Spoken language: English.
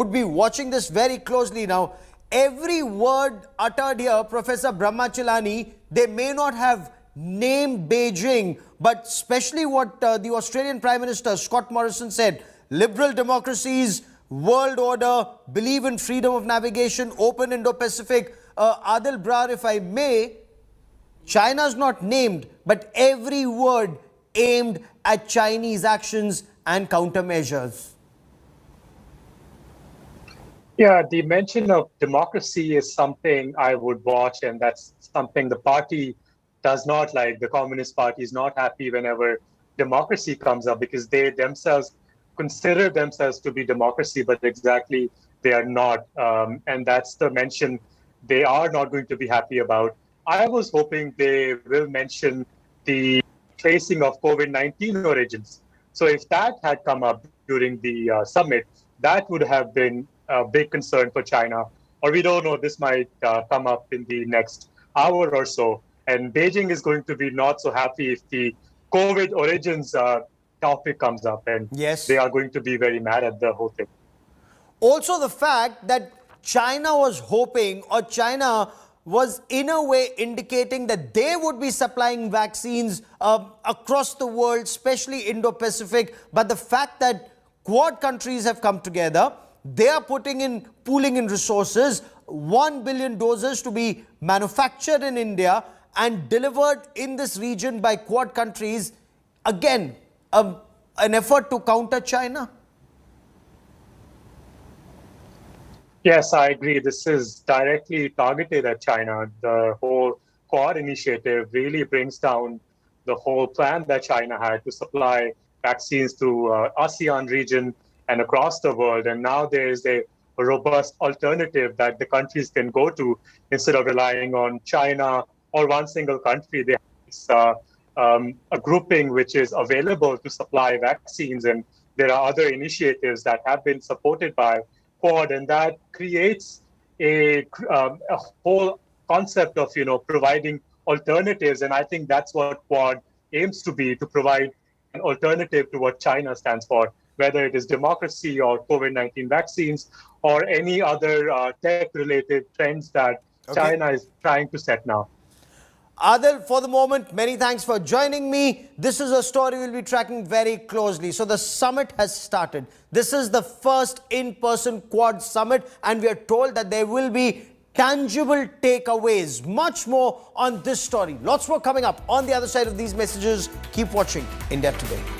would be watching this very closely now. Every word uttered here, Professor Brahmachalani, they may not have named Beijing, but especially what the Australian Prime Minister Scott Morrison said, liberal democracies, world order, believe in freedom of navigation, open Indo Pacific. Adil Brar, if I may, China's not named, but every word aimed at Chinese actions and countermeasures. Yeah, the mention of democracy is something I would watch, and that's something the party does not like. The Communist Party is not happy whenever democracy comes up because they themselves consider themselves to be democracy, but exactly they are not. And that's the mention they are not going to be happy about. I was hoping they will mention the tracing of COVID-19 origins. So if that had come up during the summit, that would have been a big concern for China. Or we don't know, this might come up in the next hour or so. And Beijing is going to be not so happy if the COVID origins topic comes up. And yes, they are going to be very mad at the whole thing. Also, the fact that China was hoping, or China was in a way indicating that they would be supplying vaccines across the world, especially Indo Pacific. But the fact that Quad countries have come together, they are pooling in resources, 1 billion doses to be manufactured in India and delivered in this region by Quad countries. Again, an effort to counter China. Yes, I agree. This is directly targeted at China. The whole Quad initiative really brings down the whole plan that China had to supply vaccines to ASEAN region and across the world. And now there is a robust alternative that the countries can go to instead of relying on China or one single country. They have a grouping which is available to supply vaccines. And there are other initiatives that have been supported by Quad, and that creates a whole concept of providing alternatives. And I think that's what Quad aims to be, to provide an alternative to what China stands for, whether it is democracy or COVID-19 vaccines or any other tech-related trends that China is trying to set now. Adil, for the moment, many thanks for joining me. This is a story we'll be tracking very closely. So the summit has started. This is the first in-person Quad summit, and we are told that there will be tangible takeaways. Much more on this story. Lots more coming up on the other side of these messages. Keep watching India Today.